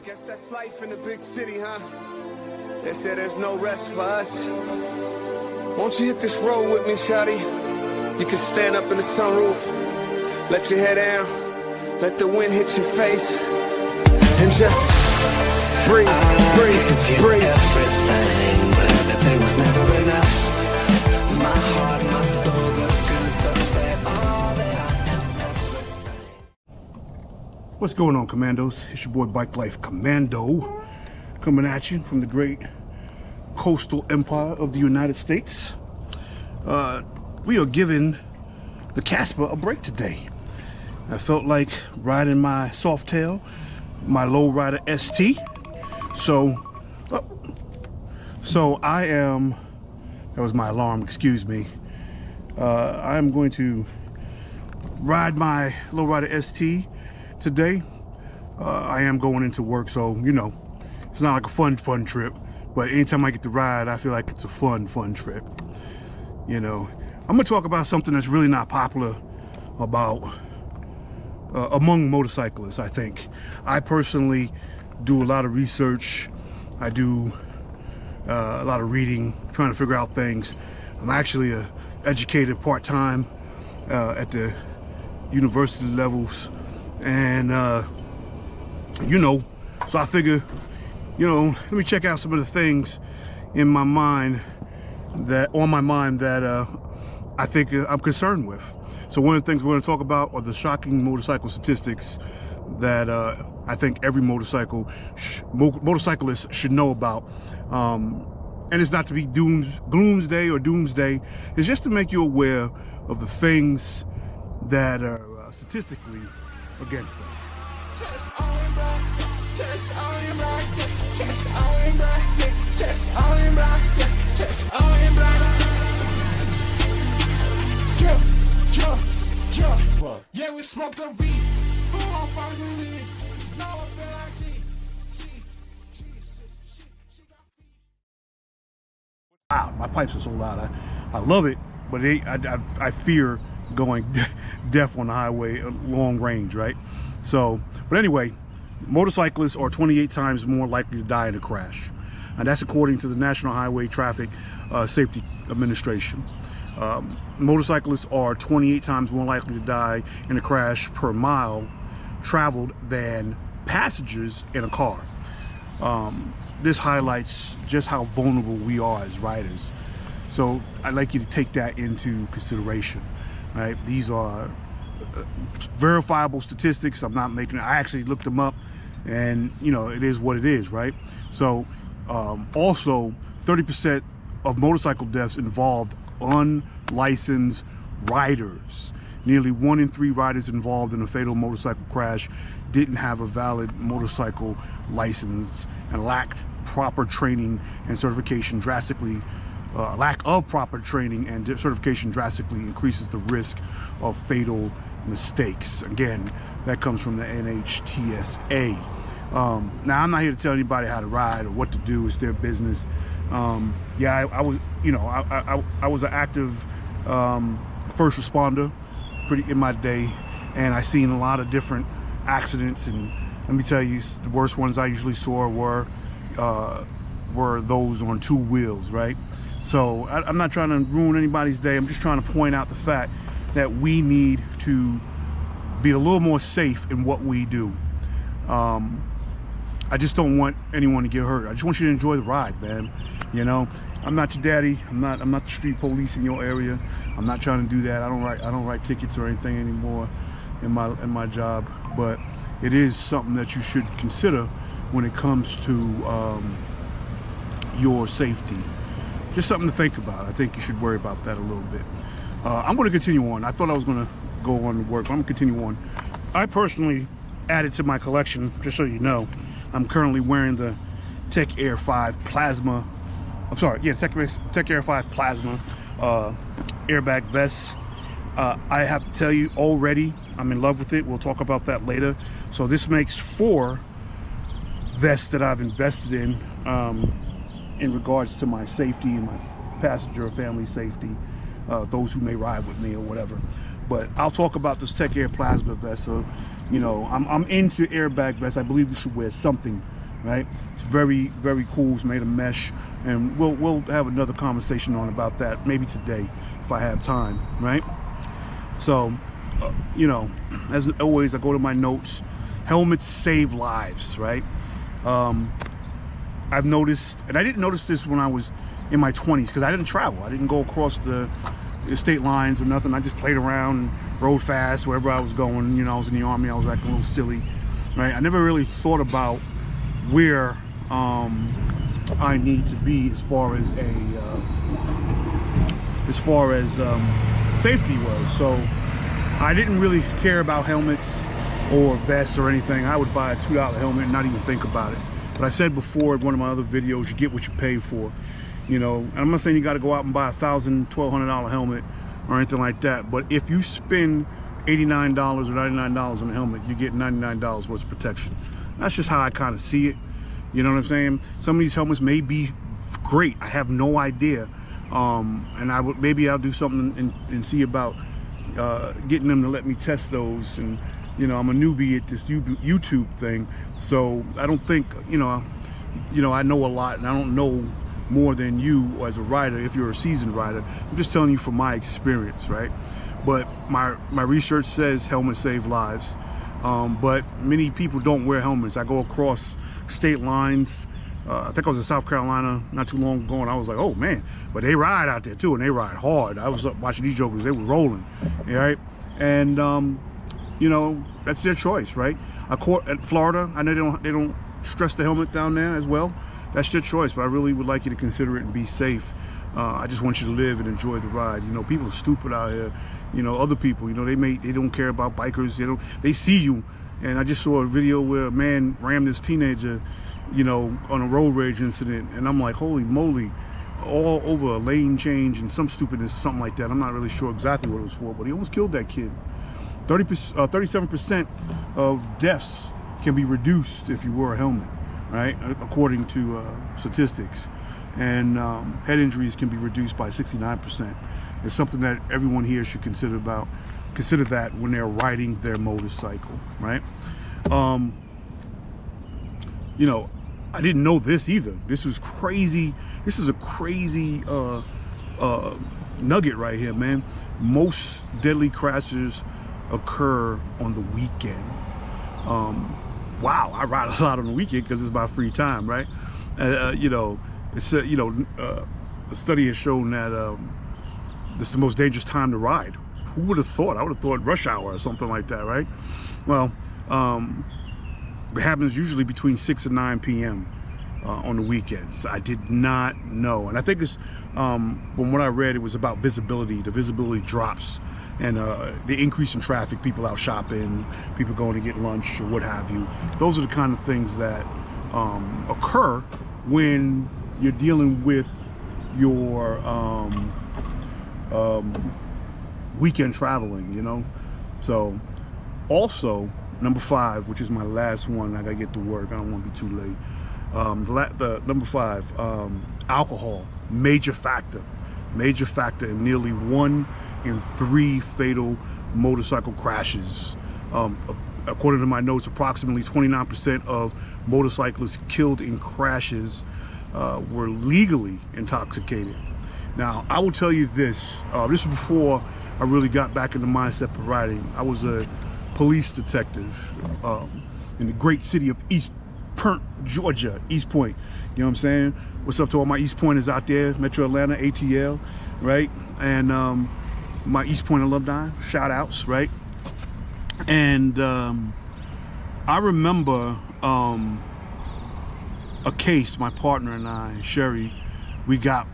Guess that's life in the big city, huh? They say there's no rest for us. Won't you hit this road with me, shawty? You can stand up in the sunroof, let your head down, let the wind hit your face, and just breathe, breathe, breathe. Everything, but everything was never enough. My heart, my soul, the good, the bad, all that I am, everything. What's going on, Commandos? It's your boy Bike Life Commando, coming at you from the great coastal empire of the United States. We are giving the Casper a break today. I felt like riding my Softail, my lowrider ST. So I am, that was my alarm, excuse me. I am going to ride my lowrider ST today. I am going into work, so you know, it's not like a fun trip, but anytime I get to ride, I feel like it's a fun trip. You know, I'm gonna talk about something that's really not popular about among motorcyclists. I think I personally do a lot of research. I do a lot of reading, trying to figure out things. I'm actually a educated part-time at the university levels, and you know, so I figure, you know, let me check out some of the things in my mind that I think I'm concerned with. So one of the things we're going to talk about are the shocking motorcycle statistics that I think every motorcyclist should know about. And it's not to be gloomsday or doomsday. It's just to make you aware of the things that are statistically against us. Yeah, we smoke the weed. Who won't find the weed? No Wow, my pipes are so loud. I love it, but I fear going deaf on the highway long range, right? So, but anyway, motorcyclists are 28 times more likely to die in a crash. And that's according to the National Highway Traffic Safety Administration. Motorcyclists are 28 times more likely to die in a crash per mile traveled than passengers in a car. This highlights just how vulnerable we are as riders. So I'd like you to take that into consideration, right? These are verifiable statistics. I'm not making it. I actually looked them up, and you know, it is what it is, right? So also 30% of motorcycle deaths involved unlicensed riders. Nearly 1 in 3 riders involved in a fatal motorcycle crash didn't have a valid motorcycle license and lacked proper training and certification. Lack of proper training and certification drastically increases the risk of fatal mistakes. Again, that comes from the NHTSA. Now, I'm not here to tell anybody how to ride or what to do. It's their business. Yeah, I was, you know, I was an active first responder pretty in my day, and I seen a lot of different accidents. And let me tell you, the worst ones I usually saw were those on 2 wheels, right? So I'm not trying to ruin anybody's day. I'm just trying to point out the fact that we need to be a little more safe in what we do. I just don't want anyone to get hurt. I just want you to enjoy the ride, man. You know, I'm not your daddy. I'm not the street police in your area. I'm not trying to do that. I don't write tickets or anything anymore in my job. But it is something that you should consider when it comes to your safety. Just something to think about. I think you should worry about that a little bit. I'm going to continue on. I thought I was going to go on to work, but I'm going to continue on. I personally added to my collection, just so you know, I'm currently wearing the Tech Air 5 Plasma. I'm sorry, yeah, Tech Air 5 Plasma airbag vest. I have to tell you, already, I'm in love with it. We'll talk about that later. So this makes 4 vests that I've invested in regards to my safety and my passenger or family safety, those who may ride with me or whatever. But I'll talk about this Tech Air plasma vest. So, you know, I'm into airbag vests. I believe you should wear something, right? It's very, very cool. It's made of mesh, and we'll have another conversation on about that maybe today if I have time, right? So, you know, as always, I go to my notes. Helmets save lives, right? I've noticed, and I didn't notice this when I was in my 20s because I didn't travel. I didn't go across the state lines or nothing. I just played around and rode fast wherever I was going. You know, I was in the Army. I was acting a little silly, right? I never really thought about where I need to be as far as safety was. So I didn't really care about helmets or vests or anything. I would buy a $2 helmet and not even think about it. But I said before in one of my other videos, you get what you pay for. You know, and I'm not saying you got to go out and buy a $1,000, $1,200 helmet or anything like that. But if you spend $89 or $99 on a helmet, you get $99 worth of protection. That's just how I kind of see it. You know what I'm saying? Some of these helmets may be great. I have no idea. And maybe I'll do something and see about getting them to let me test those. And you know, I'm a newbie at this YouTube thing, so I don't think you know I know a lot, and I don't know more than you as a rider if you're a seasoned rider. I'm just telling you from my experience, right? But my research says helmets save lives, but many people don't wear helmets. I go across state lines. I think I was in South Carolina not too long ago, and I was like, oh man, but they ride out there too, and they ride hard. I was watching these jokers, they were rolling, right? And you know, that's their choice, right? At Florida, I know they don't stress the helmet down there as well. That's your choice, but I really would like you to consider it and be safe. I just want you to live and enjoy the ride. You know, people are stupid out here. You know, other people, you know, they don't care about bikers. They see you. And I just saw a video where a man rammed this teenager, you know, on a road rage incident, and I'm like, holy moly, all over a lane change and some stupidness, something like that. I'm not really sure exactly what it was for, but he almost killed that kid. 37% of deaths can be reduced if you wear a helmet, right? According to statistics. And head injuries can be reduced by 69%. It's something that everyone here should consider that when they're riding their motorcycle, right? You know, I didn't know this either. This was crazy. This is a crazy nugget right here, man. Most deadly crashes occur on the weekend. Wow, I ride a lot on the weekend because it's my free time, right? You know, it's you know, a study has shown that this is the most dangerous time to ride. Who would have thought? I would have thought rush hour or something like that, right? Well, it happens usually between 6 and 9 p.m. On the weekends. I did not know, and I think it's from what I read, it was about visibility. The visibility drops, and the increase in traffic, people out shopping, people going to get lunch or what have you. Those are the kind of things that occur when you're dealing with your weekend traveling, you know. So also number 5, which is my last one, I gotta get to work, I don't want to be too late. The number 5, alcohol, major factor in nearly 1 in 3 fatal motorcycle crashes. According to my notes, approximately 29% of motorcyclists killed in crashes were legally intoxicated. Now, I will tell you this. This was before I really got back in the mindset of riding. I was a police detective in the great city of Georgia, East Point. You know what I'm saying? What's up to all my East Pointers out there? Metro Atlanta, ATL, right? And my East Point alumni, shout outs, right? And I remember a case, my partner and I, Sherry, we got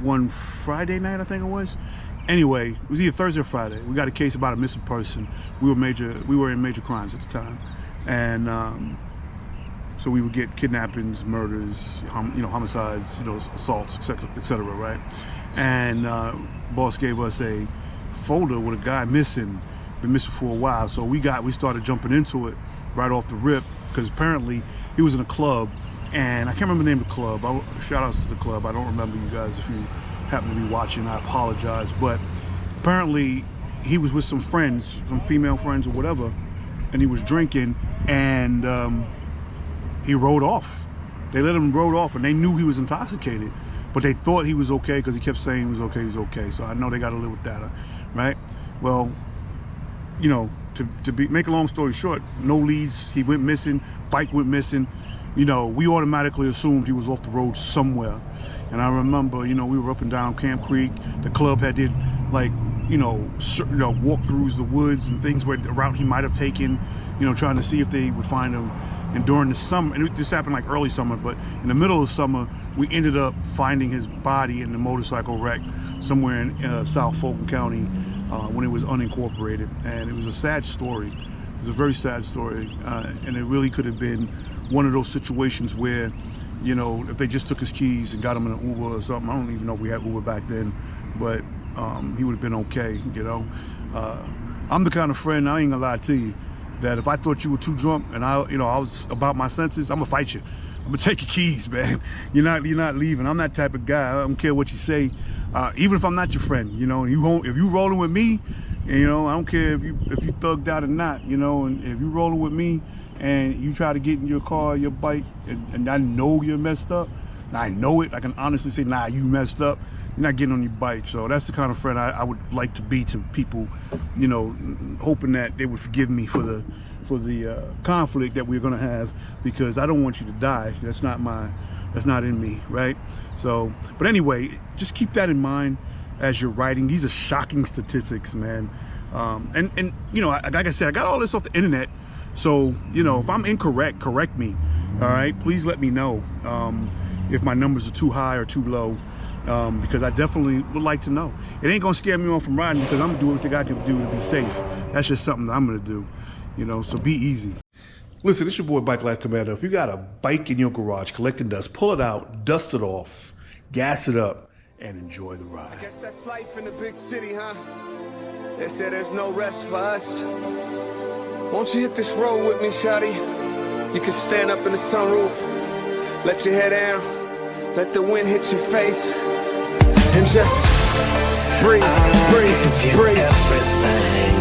one Friday night, I think it was. Anyway, it was either Thursday or Friday. We got a case about a missing person. We were in major crimes at the time. And so we would get kidnappings, murders, you know, homicides, you know, assaults, etc., right? And boss gave us a folder with a guy been missing for a while. So we started jumping into it right off the rip, because apparently he was in a club, and I can't remember the name of the club. Shout outs to the club. I don't remember, you guys. If you happen to be watching, I apologize. But apparently he was with some friends, some female friends or whatever, and he was drinking, and he rode off. They let him rode off, and they knew he was intoxicated, but they thought he was okay because he kept saying he was okay, he was okay. So I know they got to live with that, right? Well, you know, make a long story short, no leads. He went missing. Bike went missing. You know, we automatically assumed he was off the road somewhere. And I remember, you know, we were up and down Camp Creek. The club had did like, walkthroughs the woods and things where the route he might have taken, you know, trying to see if they would find him. And during the summer, and this happened like early summer, but in the middle of summer, we ended up finding his body in the motorcycle wreck somewhere in South Fulton County when it was unincorporated. And it was a sad story. It was a very sad story. And it really could have been one of those situations where, you know, if they just took his keys and got him in an Uber or something, I don't even know if we had Uber back then, but he would have been okay, you know. I'm the kind of friend, I ain't gonna lie to you, that if I thought you were too drunk and I was about my senses, I'm gonna fight you. I'm gonna take your keys, man. You're not leaving. I'm that type of guy. I don't care what you say, even if I'm not your friend. You know, if you rolling with me, you know, I don't care if you thugged out or not. You know, and if you rolling with me and you try to get in your car, your bike, and I know you're messed up, and I know it. I can honestly say, nah, you messed up. You're not getting on your bike. So that's the kind of friend I would like to be to people, you know, hoping that they would forgive me for the conflict that we're gonna have, because I don't want you to die. That's not in me, right? So, but anyway, just keep that in mind as you're writing. These are shocking statistics, man. And you know, like I said, I got all this off the internet. So, you know, if I'm incorrect, correct me. All right, please let me know if my numbers are too high or too low. Because I definitely would like to know. It ain't gonna scare me off from riding, because I'm gonna do what I got to do to be safe. That's just something that I'm gonna do, you know, so be easy. Listen, it's your boy Bike Life Commander. If you got a bike in your garage collecting dust, pull it out, dust it off, gas it up, and enjoy the ride. I guess that's life in the big city, huh? They say there's no rest for us. Won't you hit this road with me, shawty? You can stand up in the sunroof, let your head down, let the wind hit your face, and just breathe, breathe, breathe. Everything.